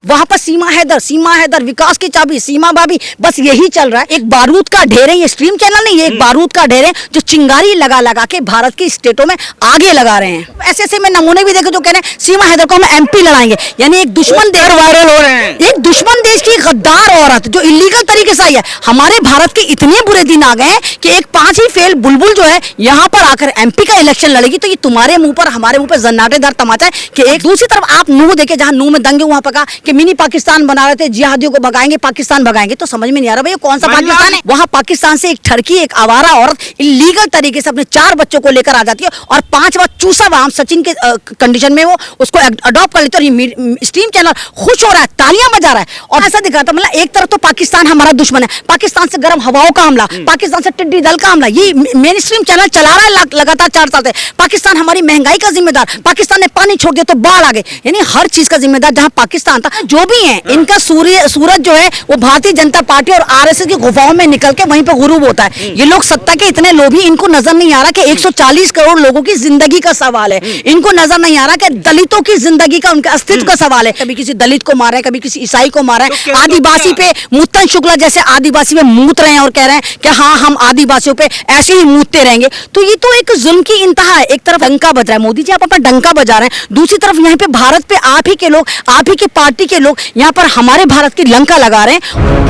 वहां पर सीमा हैदर, विकास की चाबी, सीमा भाभी, बस यही चल रहा है। एक बारूद का ढेर है, ये स्ट्रीम चैनल नहीं है, एक बारूद का ढेर है जो चिंगारी लगा लगा के भारत की स्टेटों में आगे लगा रहे हैं। ऐसे ऐसे मैं नमूने भी देखे जो कह रहे हैं सीमा हैदर को हम एमपी लड़ाएंगे, यानी एक दुश्मन देश वायरल हो रहे हैं। एक दुश्मन देश की गद्दार औरत जो इलीगल तरीके से आई है। हमारे भारत के इतने बुरे दिन आ गए हैं कि एक 5 ही फेल बुलबुल जो है यहाँ पर आकर एमपी का इलेक्शन लड़ेगी, तो ये तुम्हारे मुंह पर हमारे मुंह पर जन्नाटेदार तमाचा है कि एक दूसरी तरफ आप नूह देखे, जहां नूह में दंगे वहां पर कहा कि मिनी पाकिस्तान बना रहे थे, जिहादियों को भगाएंगे, पाकिस्तान भगाएंगे, तो समझ में नहीं आ रहा भाई कौन सा पाकिस्तान है। वहां पाकिस्तान से एक ठरकी, एक आवारा औरत इलीगल तरीके से अपने 4 बच्चों को लेकर आ जाती है और 5वां चूसा वाम सचिन के कंडीशन में वो उसको अडॉप्ट कर लेते और स्ट्रीम चैनल खुश हो रहा है, तालियां बजा रहा है और ऐसा दिख रहा था। मतलब एक तरफ तो पाकिस्तान हमारा दुश्मन है, पाकिस्तान से गर्म हवाओं का हमला, पाकिस्तान से टिड्डी दल का हमला, ये मेन स्ट्रीम चैनल चला रहा है लगातार 4 साल से। पाकिस्तान हमारी महंगाई का जिम्मेदार, पाकिस्तान ने पानी छोड़ दिया तो बाढ़ आ गई, यानी हर चीज का जिम्मेदार जहां पाकिस्तान था। जो भी है इनका सूरज जो है वो भारतीय जनता पार्टी और आरएसएस की गुफाओं में निकल के वहीं पे गुरूब होता है। ये लोग सत्ता के इतने लोभी, इनको नजर नहीं आ रहा कि 140 करोड़ लोगों की जिंदगी का सवाल है। इनको नजर नहीं आ रहा कि दलितों की जिंदगी का, उनके अस्तित्व का सवाल है। कभी किसी दलित को मारा है, कभी किसी ईसाई को मारा है, आदिवासी पे मुत्तन शुक्ला जैसे आदिवासी पे मूत रहे हैं और कह रहे हैं कि हाँ हम आदिवासियों पे ऐसे ही मूतते रहेंगे। तो ये तो एक जुल्म की इंतहा है। एक तरफ डंका बज रहा है, मोदी जी आप अपना डंका बजा रहे हैं, दूसरी तरफ यहाँ पे भारत पे आप ही के लोग, आप ही के पार्टी के लोग यहाँ पर हमारे भारत की लंका लगा रहे हैं।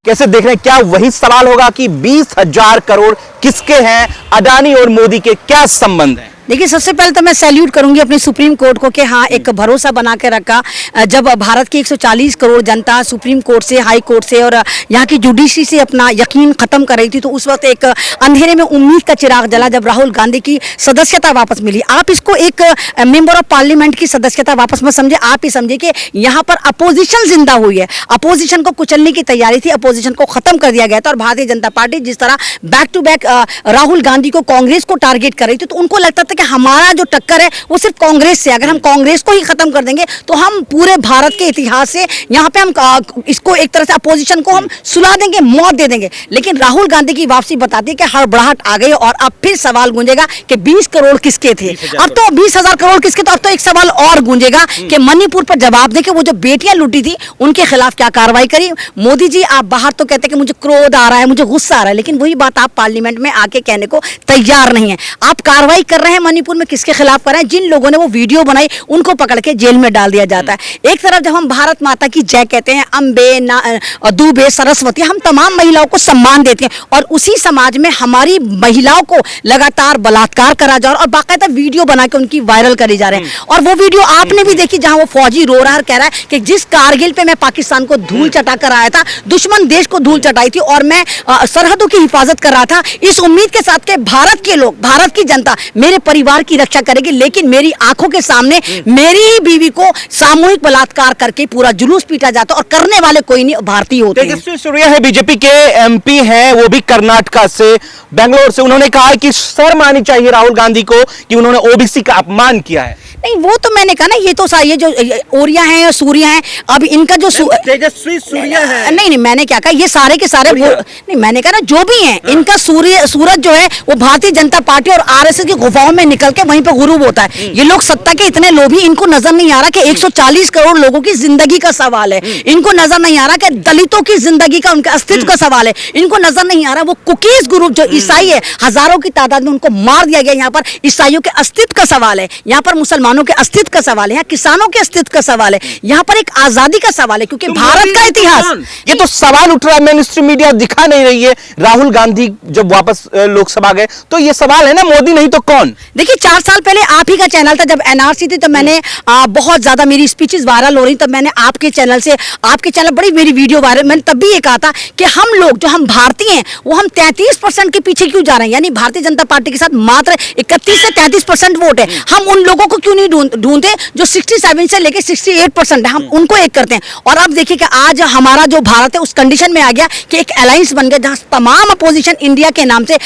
कैसे देख रहे हैं? क्या वही सवाल होगा कि 20,000 करोड़ किसके हैं? अडानी और मोदी के क्या संबंध हैं? देखिए, सबसे पहले तो मैं सैल्यूट करूंगी अपनी सुप्रीम कोर्ट को कि हाँ एक भरोसा बना के रखा। जब भारत की 140 करोड़ जनता सुप्रीम कोर्ट से, हाई कोर्ट से और यहाँ की जुडिशरी से अपना यकीन खत्म कर रही थी, तो उस वक्त एक अंधेरे में उम्मीद का चिराग जला जब राहुल गांधी की सदस्यता वापस मिली। आप इसको एक मेंबर ऑफ पार्लियामेंट की सदस्यता वापस मत समझे, आप ही समझे कि यहाँ पर अपोजिशन जिंदा हुई है। अपोजिशन को कुचलने की तैयारी थी, अपोजिशन को खत्म कर दिया गया था और भारतीय जनता पार्टी जिस तरह back to back Rahul Gandhi को, कांग्रेस को टारगेट कर रही थी, तो उनको लगता था कि हमारा जो टक्कर है वो सिर्फ कांग्रेस से, अगर हम कांग्रेस को ही खत्म कर देंगे तो हम पूरे भारत के इतिहास से यहाँ पे हम इसको एक तरह से अपोजिशन को हम सुला देंगे, मौत दे देंगे। लेकिन राहुल गांधी की वापसी बताती है कि हड़बड़ाहट आ गई और अब फिर सवाल गूंजेगा कि 20 करोड़ किसके थे। अब तो 20,000 करोड़ किसके, तो अब तो एक सवाल और गूंजेगा कि मणिपुर पर जवाब दें कि वो जो बेटियां लूटी थी उनके खिलाफ क्या कार्रवाई करी। मोदी जी आप बाहर तो कहते हैं कि मुझे क्रोध आ रहा है, मुझे गुस्सा आ रहा है, लेकिन वही बात आप पार्लियामेंट में आके कहने को तैयार नहीं है। आप कार्रवाई कर रहे हैं मणिपुर में, किसके खिलाफ कर रहे हैं? जिन लोगों ने वो वीडियो बनाई उनको पकड़ के जेल में डाल दिया जाता है। एक तरफ जब हम भारत माता की जय कहते हैं, अम्बे, दुबे, सरस्वती, हम तमाम महिलाओं को सम्मान देते हैं और उसी समाज में हमारी महिलाओं को लगातार बलात्कार करा जा रहा है और बाकायदा वीडियो बना के उनकी वायरल करी जा रहे हैं। और वो वीडियो आपने भी देखी जहां वो फौजी रो रहा है, कह रहा है कि जिस कारगिल पे मैं पाकिस्तान को धूल चटा कर आया था, दुश्मन देश को धूल चटाई थी और मैं सरहदों की हिफाजत कर रहा था, इस उम्मीद के साथ कि भारत के लोग, भारत की जनता मेरे परिवार की रक्षा करेगी। लेकिन मेरी आंखों के सामने मेरी ही बीवी को सामूहिक बलात्कार करके पूरा जुलूस पीटा जाता और करने वाले कोई नहीं भारतीय होते हैं। तेजस्वी सूर्या है, बीजेपी के एमपी हैं, वो भी कर्नाटक से, बेंगलोर से। उन्होंने कहा है कि शर्म आनी चाहिए राहुल गांधी को कि उन्होंने ओबीसी का अपमान किया है। नहीं, वो तो मैंने कहा ना, ये तो ये जो ओरिया हैं या सूर्या हैं, अब इनका जो तेजस्वी सूर्या है, नहीं मैंने क्या कहा, ये सारे के सारे नहीं, मैंने कहा ना जो भी हैं इनका सूरज जो है वो भारतीय जनता पार्टी और आरएसएस की गुफाओं में निकल के वहीं पे गुरूब होता है। ये लोग सत्ता के इतने लोभी, इनको नजर नहीं आ रहा कि 140 करोड़ लोगों की जिंदगी का सवाल है। इनको नजर नहीं आ रहा कि दलितों की जिंदगी का, उनके अस्तित्व का सवाल है। इनको नजर नहीं आ रहा वो कुकीज ग्रुप जो ईसाई है, हजारों की तादाद में उनको मार दिया गया। यहाँ पर ईसाइयों के अस्तित्व का सवाल है, यहाँ पर मुसलमानों के अस्तित्व का सवाल है, यहाँ किसानों के अस्तित्व का सवाल है, यहाँ पर एक आजादी का सवाल है, क्योंकि भारत का इतिहास। ये तो सवाल उठ रहा है, मेन स्ट्रीम मीडिया दिखा नहीं रही है। राहुल गांधी जब वापस लोकसभा गए तो ये सवाल है ना, मोदी नहीं तो कौन? देखिए, 4 साल पहले आप ही का चैनल था, जब एनआरसी थी, तो मैंने बहुत ज्यादा मेरी स्पीचेस वायरल हो रही, तब मैंने आपके चैनल से, आपके चैनल बड़ी मेरी वीडियो वायरल, मैंने तब भी ये कहा था कि हम लोग जो हम भारतीय हैं वो हम 33% के पीछे क्यों जा रहे हैं, यानी भारतीय जनता पार्टी के साथ मात्र 31 से 33% वोट है। हम उन लोगों को क्यों नहीं ढूंढते जो 67 से लेके 68% है, हम उनको एक करते हैं। और अब देखिए कि आज हमारा जो भारत है उस कंडीशन में आ गया कि एक अलायंस बन गया जहां तमाम अपोजिशन इंडिया के नाम से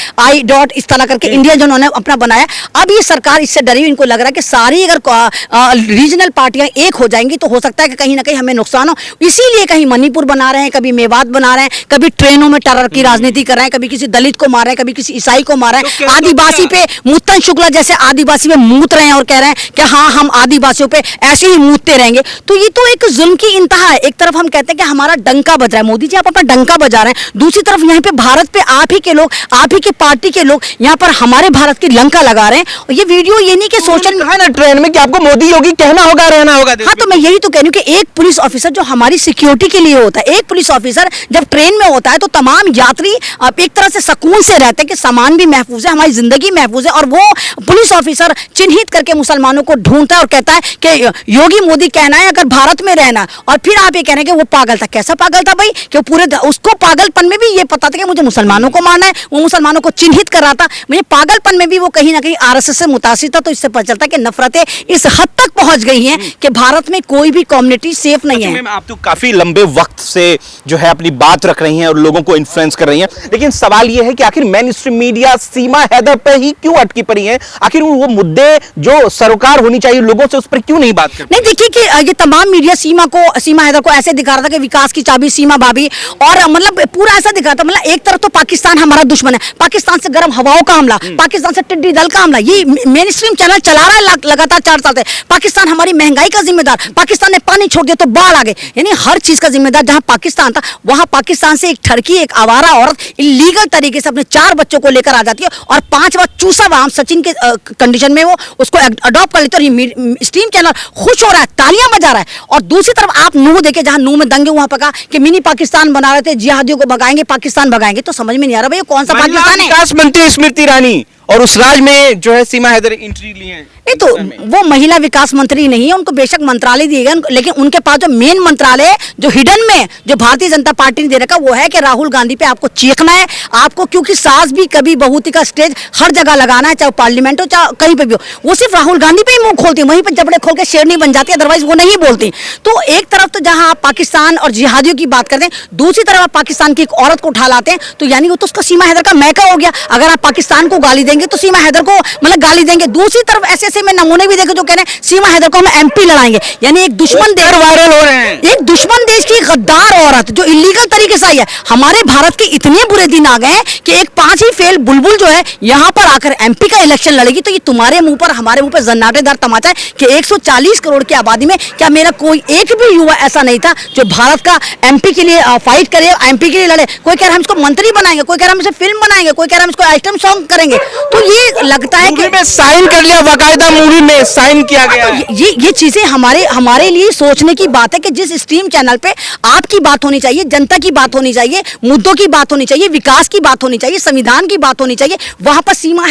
इस तरह करके इंडिया जो उन्होंने अपना बनाया। अब ये सरकार इससे डरी हुई, इनको लग रहा है कि सारी अगर रीजनल पार्टियां एक हो जाएंगी तो हो सकता है कि कहीं ना कहीं हमें नुकसान हो। इसीलिए कहीं मणिपुर बना रहे हैं, कभी मेवात बना रहे हैं, कभी ट्रेनों में टेरर की राजनीति कर रहे हैं, कभी किसी दलित को मार रहे हैं, कभी किसी ईसाई को मार रहे हैं, आदिवासी पे मुत्तन शुक्ला जैसे आदिवासी पे मूत रहे हैं और कह रहे हैं कि हाँ हम आदिवासियों पे ऐसे ही मूतते रहेंगे। तो ये तो एक जुल्म की इंतहा है। एक तरफ हम कहते हैं कि हमारा डंका बज रहा है, मोदी जी आप अपना डंका बजा रहे हैं, दूसरी तरफ यहाँ पे भारत पे आप ही के लोग, आप ही के पार्टी के लोग यहाँ पर हमारे भारत की लंका लगा रहे हैं। और ये वीडियो ये नहीं कि सोशल है ना ट्रेन में कि आपको मोदी योगी कहना होगा, रहना होगा। हाँ, तो मैं यही तो कह रही हूँ कि एक पुलिस ऑफिसर जो हमारी सिक्योरिटी के लिए होता है, एक पुलिस ऑफिसर जब ट्रेन में होता है तो तमाम यात्री एक तरह से सुकून से रहते हैं कि सामान भी महफूज है, हमारी जिंदगी महफूज है। और वो पुलिस ऑफिसर चिन्हित करके मुसलमानों को ढूंढता है और कहता है कि योगी मोदी कहना है अगर भारत में रहना, और फिर आप ये कह रहे हैं कि वो पागल था। कैसा पागल था भाई कि पूरे उसको पागलपन में भी ये पता था कि मुझे मुसलमानों को मारना है, वो मुसलमानों को चिन्हित कर रहा था। मुझे पागलपन में भी वो कहीं ना कहीं आरएसएस से मुतासिर था। तो इससे पता चलता है कि नफरतें इस हद तक पहुंच गई हैं कि भारत में कोई भी कम्युनिटी सेफ नहीं है। आप तो काफी लंबे वक्त से जो है अपनी बात रख रही हैं और लोगों को इन्फ्लुएंस कर रही हैं, लेकिन सवाल यह है कि आखिर मेन स्ट्रीम मीडिया सीमा हैदर पे ही क्यों अटकी पड़ी है? आखिर वो मुद्दे जो सरोकार होनी चाहिए लोगों से, उस पर क्यों नहीं बात करती? नहीं, देखिए कि ये तमाम मीडिया सीमा हैदर को ऐसे दिखा रहा था कि विकास की चाबी सीमा भाभी, और मतलब पूरा ऐसा दिखा रहा था, मतलब एक तरफ तो पाकिस्तान हमारा दुश्मन है, पाकिस्तान से गर्म हवाओं का हमला, पाकिस्तान से टिड्डी दल का हमला, ये मेन स्ट्रीम चैनल चला रहा है लगातार 4 साल से। पाकिस्तान हमारी महंगाई का जिम्मेदार, पाकिस्तान ने पानी छोड़ दिया तो बाढ़ आ गई, यानी हर चीज का जिम्मेदार जहां पाकिस्तान था वहां पाकिस्तान से एक ठरकी, एक आवारा औरत इलीगल तरीके से अपने 4 बच्चों को लेकर आ जाती है और 5वां चूसा वाम सचिन के कंडीशन में वो उसको अडॉप्ट कर लेते, और स्ट्रीम चैनल खुश हो रहा है, तालियां बजा रहा है। और दूसरी तरफ आप नूह देखे, जहां नूह में दंगे वहां पर कहा कि मिनी पाकिस्तान बना रहे थे, जिहादियों को भगाएंगे, पाकिस्तान भगाएंगे। तो समझ में नहीं आ रहा भाई कौन सा पाकिस्तान है? विकास मंत्री स्मृति ईरानी और उस राज में जो है सीमा हैदर एंट्री ली है। नहीं, तो वो महिला विकास मंत्री नहीं है, उनको बेशक मंत्रालय दिए गए, लेकिन उनके पास जो मेन मंत्रालय है जो हिडन में जो भारतीय जनता पार्टी ने दे रखा वो है कि राहुल गांधी पे आपको चीखना है, आपको, क्योंकि सास भी कभी बहुती का स्टेज हर जगह लगाना है, चाहे पार्लियामेंट हो चाहे कहीं पे भी हो। वो सिर्फ राहुल गांधी पे ही मुंह खोलती है, वहीं पर जबड़े खोल के शेरनी बन जाती है, अदरवाइज वो नहीं बोलती। तो एक तरफ तो जहां आप पाकिस्तान और जिहादियों की बात करते हैं, दूसरी तरफ आप पाकिस्तान की एक औरत को उठा लाते हैं, तो यानी वो तो उसका सीमा हैदर का मैका हो गया। अगर आप पाकिस्तान को गाली देंगे तो सीमा हैदर को मतलब गाली देंगे। दूसरी तरफ ऐसे में नमूने भी देखे जो कह रहे हैं सीमा हैदर को हम एमपी लड़ाएंगे, यानी एक दुश्मन देश वायरल हो रहे हैं, एक दुश्मन देश की गद्दार औरत जो इलीगल तरीके से आई है। हमारे भारत के इतने बुरे दिन आ गए कि एक 5 ही फेल बुलबुल जो है यहाँ पर आकर एमपी का इलेक्शन लड़ेगी। तो ये तुम्हारे मुंह पर हमारे मुंह पर जन्नाटेदार तमाचा है कि 140 करोड़ की आबादी में क्या मेरा कोई एक भी युवा ऐसा नहीं था जो भारत का एमपी के लिए फाइट करे, एमपी के लिए लड़े। कोई कह रहा है हम इसको मंत्री बनाएंगे, कोई कह रहा है हम इसे फिल्म बनाएंगे, कोई कह रहा है हम इसको आइटम सॉन्ग करेंगे। तो ये लगता है कि साइन कर लिया, बाकायदा मूवी में साइन किया गया। ये चीजें हमारे लिए सोचने की बात है कि जिस स्ट्रीम चैनल पे आपकी बात होनी चाहिए, जनता की बात होनी चाहिए, मुद्दों की बात होनी चाहिए, विकास की बात होनी चाहिए, संविधान की बात होनी चाहिए, वहां पर सीमा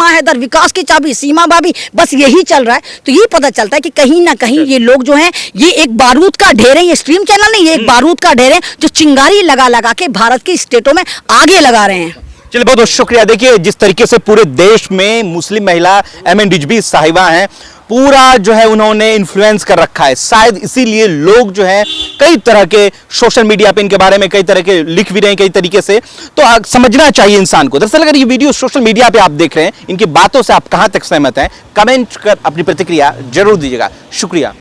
हैदर, विकास की चाबी, सीमा भाभी, बस यही चल रहा है। तो ये पता चलता है कि कहीं ना कहीं ये लोग जो हैं ये एक बारूद का ढेर है, ये स्ट्रीम चैनल नहीं, ये एक बारूद का ढेर है जो चिंगारी लगा लगा के भारत के स्टेटों में आगे लगा रहे हैं। चलिए, बहुत बहुत शुक्रिया। देखिए जिस तरीके से पूरे देश में मुस्लिम महिला एमएन रिजवी साहिबा हैं, पूरा जो है उन्होंने इन्फ्लुएंस कर रखा है। शायद इसीलिए लोग जो है कई तरह के सोशल मीडिया पे इनके बारे में कई तरह के लिख भी रहे हैं कई तरीके से। तो समझना चाहिए इंसान को। दरअसल अगर ये वीडियो सोशल मीडिया पे आप देख रहे हैं, इनकी बातों से आप कहां तक सहमत हैं, कमेंट कर अपनी प्रतिक्रिया जरूर दीजिएगा। शुक्रिया।